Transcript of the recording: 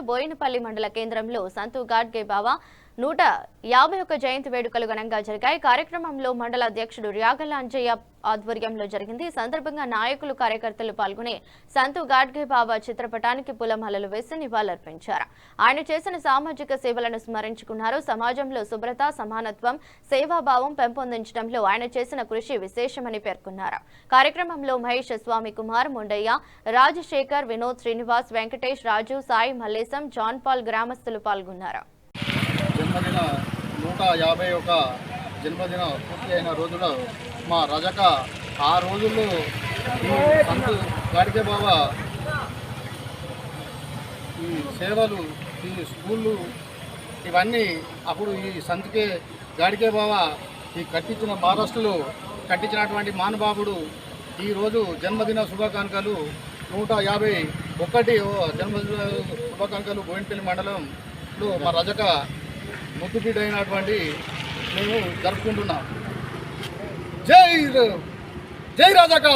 బోయినపల్లి మండల కేంద్రంలో సంతు గాడ్గే బావా 151 జయంతి వేడుకలు ఘనంగా జరిగాయి. కార్యక్రమంలో మండల అధ్యక్షుడు ర్యాగల అంజయ్య ఆధ్వర్యంలో జరిగింది. ఈ సందర్భంగా నాయకులు కార్యకర్తలు పాల్గొని సంతు గాడ్గే బావా చిత్రపటానికి పూలమాలలు వేసి నివాళులర్పించారు. ఆయన చేసిన సామాజిక సేవలను స్మరించుకున్నారు. సమాజంలో శుభ్రత, సమానత్వం, సేవాభావం పెంపొందించడంలో ఆయన చేసిన కృషి విశేషమని పేర్కొన్నారు. కార్యక్రమంలో మహేష్, స్వామి కుమార్, ముండయ్య, రాజశేఖర్, వినోద్, శ్రీనివాస్, వెంకటేష్, రాజు, సాయి, మల్లేశం, జాన్ పాల్ గ్రామస్తులు పాల్గొన్నారు. జన్మదిన 151 జన్మదిన పూర్తి అయిన రోజున మా రజక ఆ రోజుల్లో ఈ సంతు గాడ్గే బావా ఈ సేవలు, ఈ స్కూళ్ళు ఇవన్నీ అప్పుడు ఈ సంతుకే గాడ్గే బావా ఈ కట్టించిన మహారాష్ట్రలో కట్టించినటువంటి మహానుభావుడు ఈరోజు జన్మదిన శుభాకాంక్షలు 151 జన్మదిన శుభాకాంక్షలు బోయినపల్లి మండలంలో మా రజక ముద్దుబిడ్డ అయినటువంటి మేము జరుపుకుంటున్నాం. జై రజక.